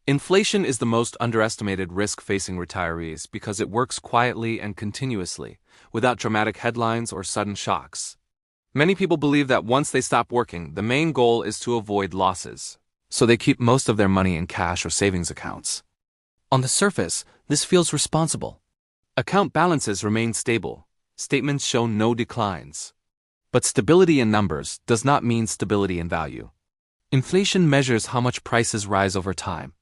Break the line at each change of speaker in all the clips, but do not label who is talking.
Inflation is the most underestimated risk facing retirees because it works quietly and continuously, without dramatic headlines or sudden shocks. Many people believe that once they stop working, the main goal is to avoid losses, so they keep most of their money in cash or savings accounts. On the surface, this feels responsible. Account balances remain stable, statements show no declines. But stability in numbers does not mean stability in value. Inflation measures how much prices rise over time.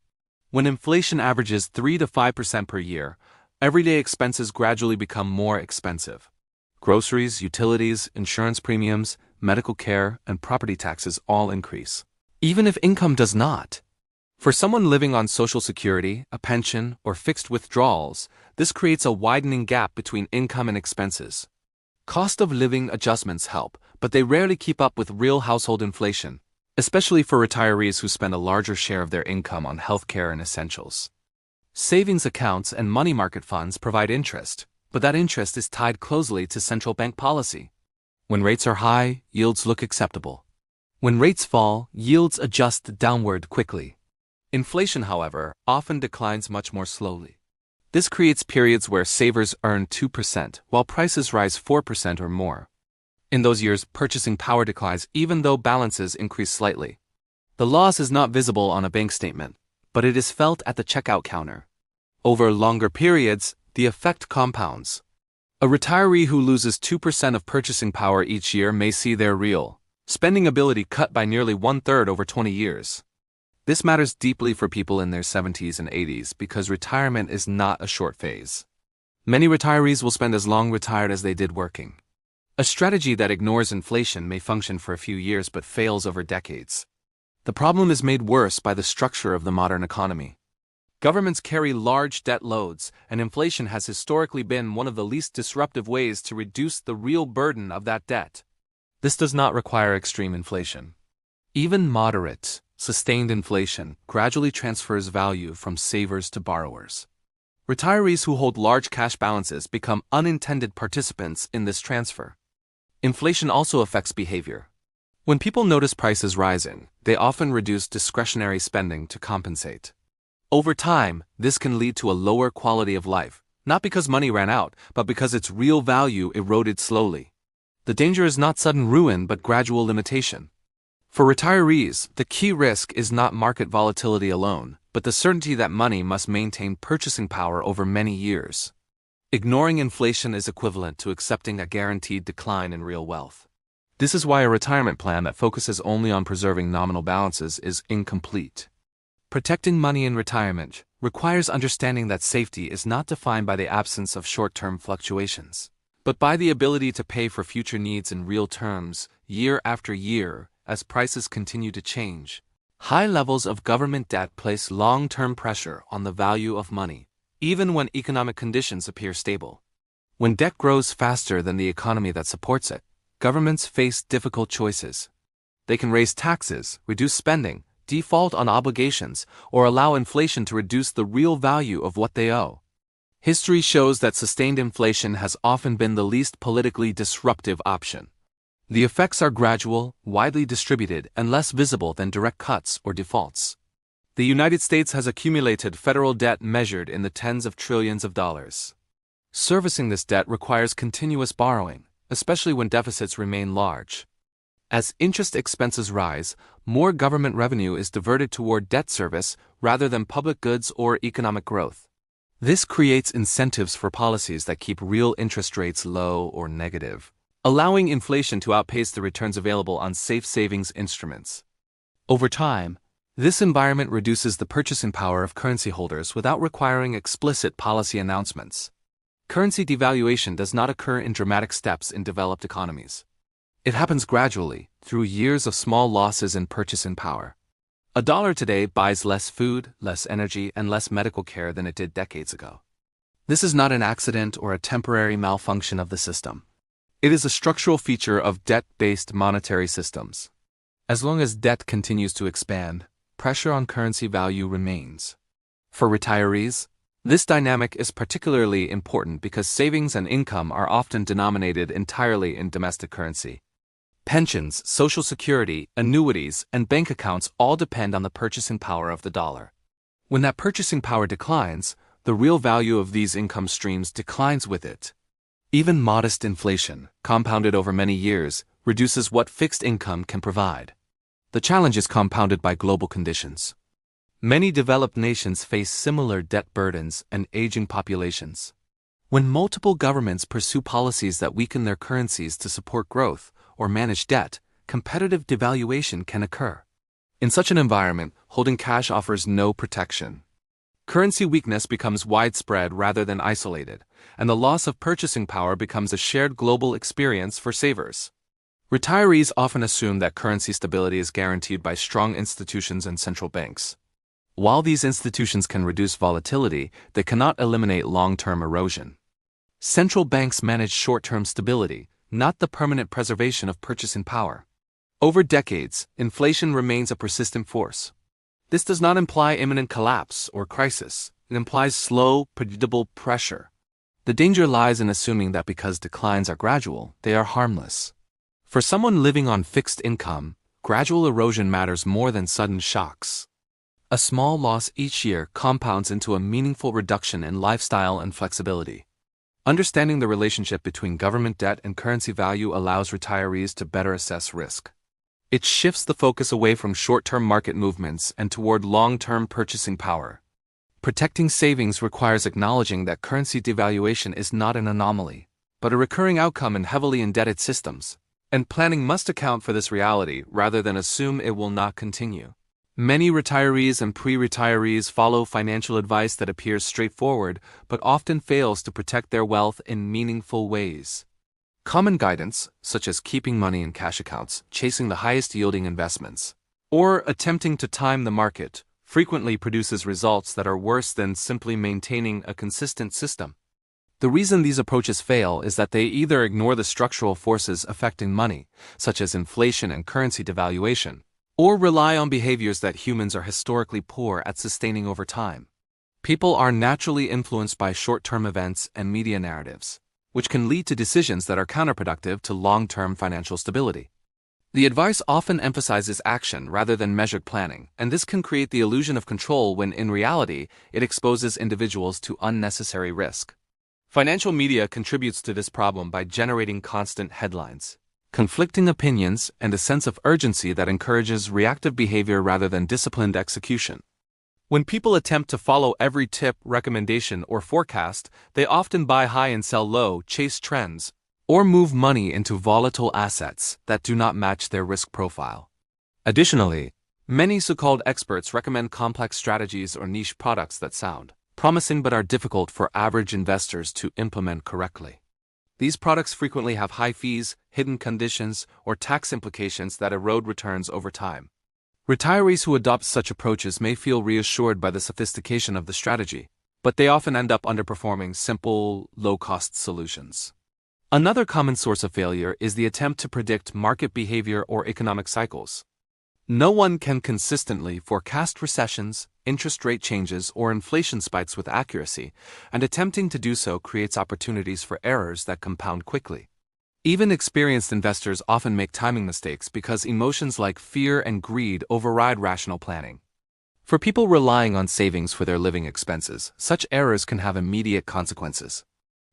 When inflation averages 3 to 5% per year, everyday expenses gradually become more expensive. Groceries, utilities, insurance premiums, medical care, and property taxes all increase, even if income does not. For someone living on Social Security, a pension, or fixed withdrawals, this creates a widening gap between income and expenses. Cost of living adjustments help, but they rarely keep up with real household inflation, especially for retirees who spend a larger share of their income on healthcare and essentials. Savings accounts and money market funds provide interest, but that interest is tied closely to central bank policy. When rates are high, yields look acceptable. When rates fall, yields adjust downward quickly. Inflation, however, often declines much more slowly. This creates periods where savers earn 2%, while prices rise 4% or more. In those years, purchasing power declines even though balances increase slightly. The loss is not visible on a bank statement, but it is felt at the checkout counter. Over longer periods, the effect compounds. A retiree who loses 2% of purchasing power each year may see their real spending ability cut by nearly 1/3 over 20 years. This matters deeply for people in their 70s and 80s because retirement is not a short phase. Many retirees will spend as long retired as they did working. A strategy that ignores inflation may function for a few years but fails over decades. The problem is made worse by the structure of the modern economy. Governments carry large debt loads, and inflation has historically been one of the least disruptive ways to reduce the real burden of that debt. This does not require extreme inflation. Even moderate, sustained inflation gradually transfers value from savers to borrowers. Retirees who hold large cash balances become unintended participants in this transfer. Inflation also affects behavior. When people notice prices rising, they often reduce discretionary spending to compensate. Over time, this can lead to a lower quality of life, not because money ran out, but because its real value eroded slowly. The danger is not sudden ruin but gradual limitation. For retirees, the key risk is not market volatility alone, but the certainty that money must maintain purchasing power over many years. Ignoring inflation is equivalent to accepting a guaranteed decline in real wealth. This is why a retirement plan that focuses only on preserving nominal balances is incomplete. Protecting money in retirement requires understanding that safety is not defined by the absence of short-term fluctuations, but by the ability to pay for future needs in real terms, year after year, as prices continue to change. High levels of government debt place long-term pressure on the value of money, even when economic conditions appear stable. When debt grows faster than the economy that supports it, governments face difficult choices. They can raise taxes, reduce spending, default on obligations, or allow inflation to reduce the real value of what they owe. History shows that sustained inflation has often been the least politically disruptive option. The effects are gradual, widely distributed, and less visible than direct cuts or defaults. The United States has accumulated federal debt measured in the tens of trillions of dollars. Servicing this debt requires continuous borrowing, especially when deficits remain large. As interest expenses rise, more government revenue is diverted toward debt service rather than public goods or economic growth. This creates incentives for policies that keep real interest rates low or negative, allowing inflation to outpace the returns available on safe savings instruments. Over time, this environment reduces the purchasing power of currency holders without requiring explicit policy announcements. Currency devaluation does not occur in dramatic steps in developed economies. It happens gradually, through years of small losses in purchasing power. A dollar today buys less food, less energy, and less medical care than it did decades ago. This is not an accident or a temporary malfunction of the system. It is a structural feature of debt-based monetary systems. As long as debt continues to expand, pressure on currency value remains. For retirees, this dynamic is particularly important because savings and income are often denominated entirely in domestic currency. Pensions, Social Security, annuities, and bank accounts all depend on the purchasing power of the dollar. When that purchasing power declines, the real value of these income streams declines with it. Even modest inflation, compounded over many years, reduces what fixed income can provide. The challenge is compounded by global conditions. Many developed nations face similar debt burdens and aging populations. When multiple governments pursue policies that weaken their currencies to support growth or manage debt, competitive devaluation can occur. In such an environment, holding cash offers no protection. Currency weakness becomes widespread rather than isolated, and the loss of purchasing power becomes a shared global experience for savers. Retirees often assume that currency stability is guaranteed by strong institutions and central banks. While these institutions can reduce volatility, they cannot eliminate long-term erosion. Central banks manage short-term stability, not the permanent preservation of purchasing power. Over decades, inflation remains a persistent force. This does not imply imminent collapse or crisis. It implies slow, predictable pressure. The danger lies in assuming that because declines are gradual, they are harmless. For someone living on fixed income, gradual erosion matters more than sudden shocks. A small loss each year compounds into a meaningful reduction in lifestyle and flexibility. Understanding the relationship between government debt and currency value allows retirees to better assess risk. It shifts the focus away from short-term market movements and toward long-term purchasing power. Protecting savings requires acknowledging that currency devaluation is not an anomaly, but a recurring outcome in heavily indebted systems, and planning must account for this reality rather than assume it will not continue. Many retirees and pre-retirees follow financial advice that appears straightforward but often fails to protect their wealth in meaningful ways. Common guidance, such as keeping money in cash accounts, chasing the highest-yielding investments, or attempting to time the market, frequently produces results that are worse than simply maintaining a consistent system. The reason these approaches fail is that they either ignore the structural forces affecting money, such as inflation and currency devaluation, or rely on behaviors that humans are historically poor at sustaining over time. People are naturally influenced by short-term events and media narratives, which can lead to decisions that are counterproductive to long-term financial stability. The advice often emphasizes action rather than measured planning, and this can create the illusion of control when in reality it exposes individuals to unnecessary risk. Financial media contributes to this problem by generating constant headlines, conflicting opinions, and a sense of urgency that encourages reactive behavior rather than disciplined execution. When people attempt to follow every tip, recommendation, or forecast, they often buy high and sell low, chase trends, or move money into volatile assets that do not match their risk profile. Additionally, many so-called experts recommend complex strategies or niche products that sound promising but are difficult for average investors to implement correctly. These products frequently have high fees, hidden conditions, or tax implications that erode returns over time. Retirees who adopt such approaches may feel reassured by the sophistication of the strategy, but they often end up underperforming simple, low-cost solutions. Another common source of failure is the attempt to predict market behavior or economic cycles. No one can consistently forecast recessions, interest rate changes, or inflation spikes with accuracy, and attempting to do so creates opportunities for errors that compound quickly. Even experienced investors often make timing mistakes because emotions like fear and greed override rational planning. For people relying on savings for their living expenses, such errors can have immediate consequences.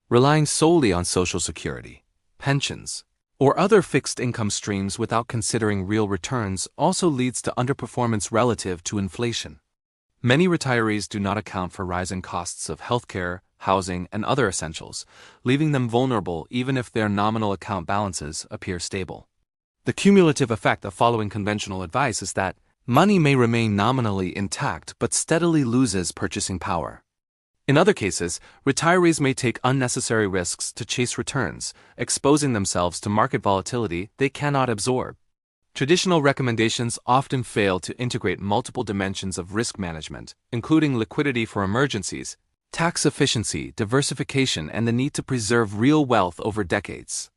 Relying solely on Social Security, pensions, or other fixed income streams without considering real returns also leads to underperformance relative to inflation. Many retirees do not account for rising costs of healthcare, housing, and other essentials, leaving them vulnerable even if their nominal account balances appear stable. The cumulative effect of following conventional advice is that money may remain nominally intact but steadily loses purchasing power. In other cases, retirees may take unnecessary risks to chase returns, exposing themselves to market volatility they cannot absorb. Traditional recommendations often fail to integrate multiple dimensions of risk management, including liquidity for emergencies, tax efficiency, diversification, and the need to preserve real wealth over decades.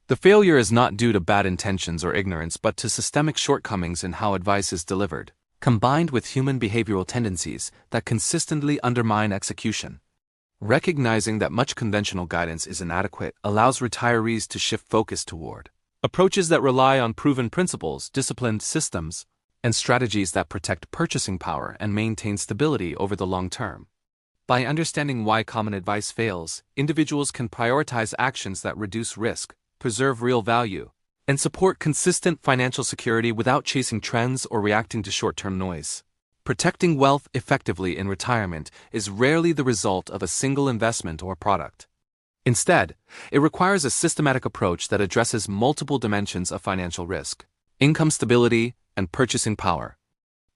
The failure is not due to bad intentions or ignorance but to systemic shortcomings in how advice is delivered, combined with human behavioral tendencies that consistently undermine execution. Recognizing that much conventional guidance is inadequate allows retirees to shift focus toward approaches that rely on proven principles, disciplined systems, and strategies that protect purchasing power and maintain stability over the long term. By understanding why common advice fails, individuals can prioritize actions that reduce risk, preserve real value, and support consistent financial security without chasing trends or reacting to short-term noise. Protecting wealth effectively in retirement is rarely the result of a single investment or product. Instead, it requires a systematic approach that addresses multiple dimensions of financial risk, income stability, and purchasing power.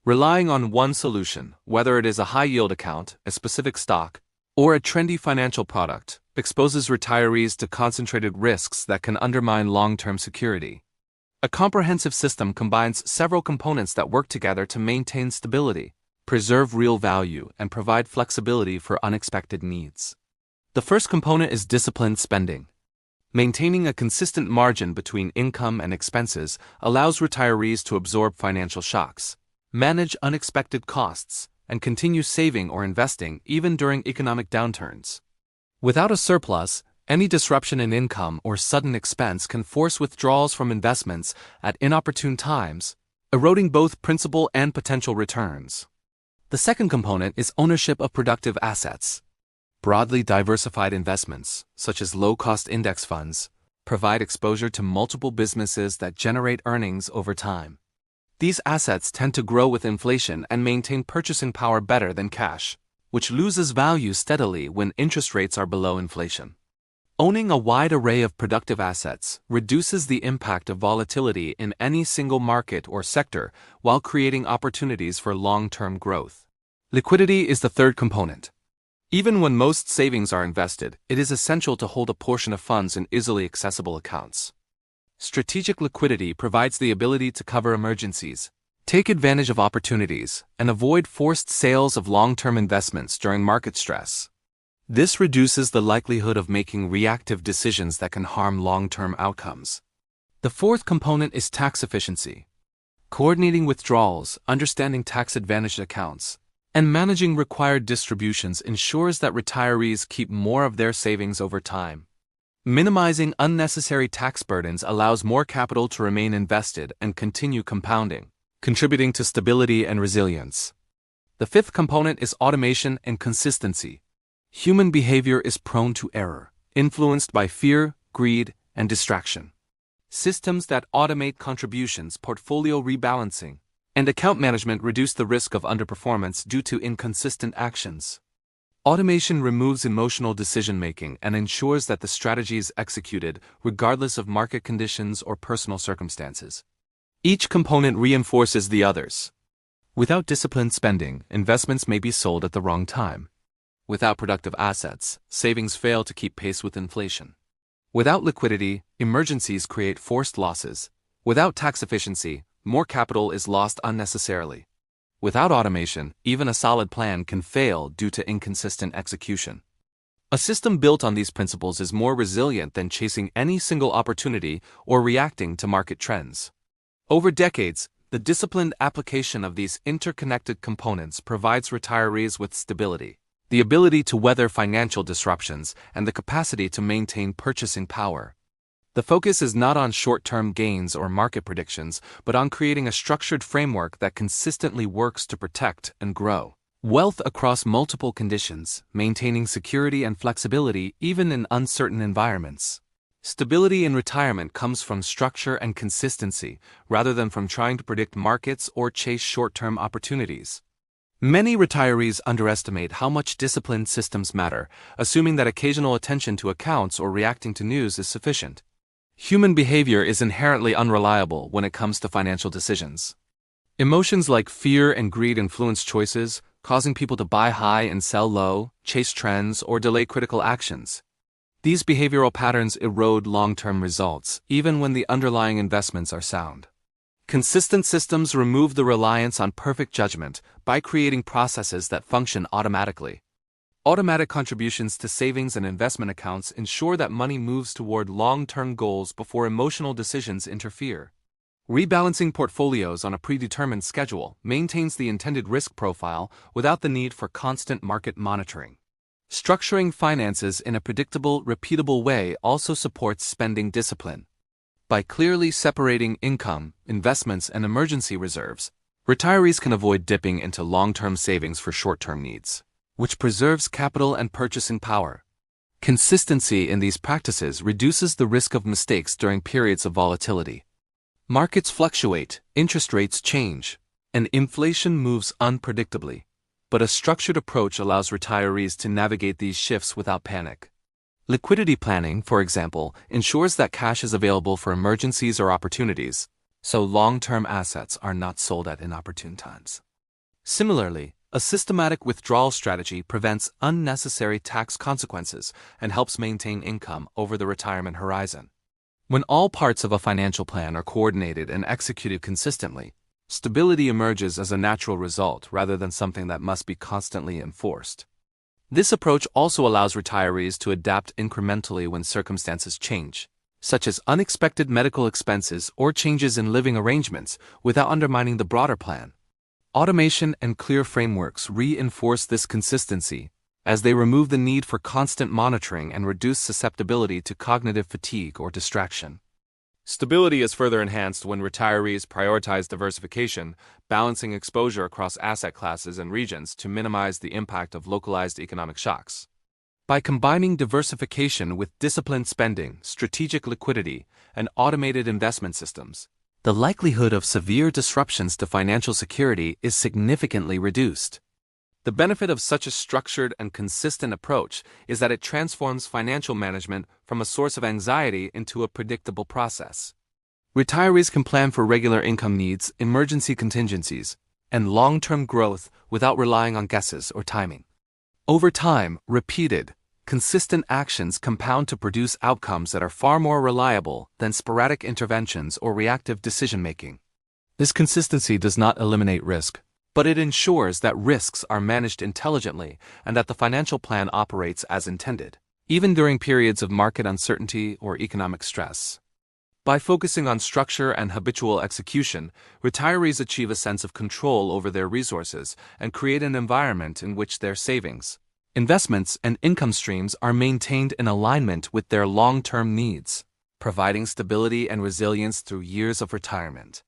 Relying on one solution, whether it is a high-yield account, a specific stock, or a trendy financial product, exposes retirees to concentrated risks that can undermine long-term security. A comprehensive system combines several components that work together to maintain stability, preserve real value, and provide flexibility for unexpected needs. The first component is disciplined spending. Maintaining a consistent margin between income and expenses allows retirees to absorb financial shocks, manage unexpected costs, and continue saving or investing even during economic downturns. Without a surplus, any disruption in income or sudden expense can force withdrawals from investments at inopportune times, eroding both principal and potential returns. The second component is ownership of productive assets. Broadly diversified investments, such as low-cost index funds, provide exposure to multiple businesses that generate earnings over time. These assets tend to grow with inflation and maintain purchasing power better than cash, which loses value steadily when interest rates are below inflation. Owning a wide array of productive assets reduces the impact of volatility in any single market or sector while creating opportunities for long-term growth. Liquidity is the third component. Even when most savings are invested, it is essential to hold a portion of funds in easily accessible accounts. Strategic liquidity provides the ability to cover emergencies, take advantage of opportunities, and avoid forced sales of long-term investments during market stress. This reduces the likelihood of making reactive decisions that can harm long-term outcomes. The fourth component is tax efficiency. Coordinating withdrawals, understanding tax-advantaged accounts, and managing required distributions ensures that retirees keep more of their savings over time. Minimizing unnecessary tax burdens allows more capital to remain invested and continue compounding, contributing to stability and resilience. The fifth component is automation and consistency. Human behavior is prone to error, influenced by fear, greed, and distraction. Systems that automate contributions, portfolio rebalancing, and account management reduce the risk of underperformance due to inconsistent actions. Automation removes emotional decision-making and ensures that the strategy is executed regardless of market conditions or personal circumstances. Each component reinforces the others. Without disciplined spending, investments may be sold at the wrong time. Without productive assets, savings fail to keep pace with inflation. Without liquidity, emergencies create forced losses. Without tax efficiency, more capital is lost unnecessarily. Without automation, even a solid plan can fail due to inconsistent execution. A system built on these principles is more resilient than chasing any single opportunity or reacting to market trends. Over decades, the disciplined application of these interconnected components provides retirees with stability, the ability to weather financial disruptions, and the capacity to maintain purchasing power. The focus is not on short-term gains or market predictions, but on creating a structured framework that consistently works to protect and grow wealth across multiple conditions, maintaining security and flexibility even in uncertain environments. Stability in retirement comes from structure and consistency, rather than from trying to predict markets or chase short-term opportunities. Many retirees underestimate how much disciplined systems matter, assuming that occasional attention to accounts or reacting to news is sufficient. Human behavior is inherently unreliable when it comes to financial decisions. Emotions like fear and greed influence choices, causing people to buy high and sell low, chase trends, or delay critical actions. These behavioral patterns erode long-term results, even when the underlying investments are sound. Consistent systems remove the reliance on perfect judgment by creating processes that function automatically. Automatic contributions to savings and investment accounts ensure that money moves toward long-term goals before emotional decisions interfere. Rebalancing portfolios on a predetermined schedule maintains the intended risk profile without the need for constant market monitoring. Structuring finances in a predictable, repeatable way also supports spending discipline. By clearly separating income, investments, and emergency reserves, Retirees can avoid dipping into long-term savings for short-term needs, which preserves capital and purchasing power. Consistency in these practices reduces the risk of mistakes during periods of volatility. Markets fluctuate, interest rates change, and inflation moves unpredictably, but a structured approach allows retirees to navigate these shifts without panic. Liquidity planning, for example, ensures that cash is available for emergencies or opportunities, so long-term assets are not sold at inopportune times. Similarly, a systematic withdrawal strategy prevents unnecessary tax consequences and helps maintain income over the retirement horizon. When all parts of a financial plan are coordinated and executed consistently, stability emerges as a natural result rather than something that must be constantly enforced. This approach also allows retirees to adapt incrementally when circumstances change, such as unexpected medical expenses or changes in living arrangements, without undermining the broader plan. Automation and clear frameworks reinforce this consistency, as they remove the need for constant monitoring and reduce susceptibility to cognitive fatigue or distraction. Stability is further enhanced when retirees prioritize diversification, balancing exposure across asset classes and regions to minimize the impact of localized economic shocks. By combining diversification with disciplined spending, strategic liquidity, and automated investment systems, the likelihood of severe disruptions to financial security is significantly reduced. The benefit of such a structured and consistent approach is that it transforms financial management from a source of anxiety into a predictable process. Retirees can plan for regular income needs, emergency contingencies, and long-term growth without relying on guesses or timing. Over time, repeated, consistent actions compound to produce outcomes that are far more reliable than sporadic interventions or reactive decision-making. This consistency does not eliminate risk, but it ensures that risks are managed intelligently and that the financial plan operates as intended, even during periods of market uncertainty or economic stress. By focusing on structure and habitual execution, retirees achieve a sense of control over their resources and create an environment in which their savings, investments, and income streams are maintained in alignment with their long-term needs, providing stability and resilience through years of retirement.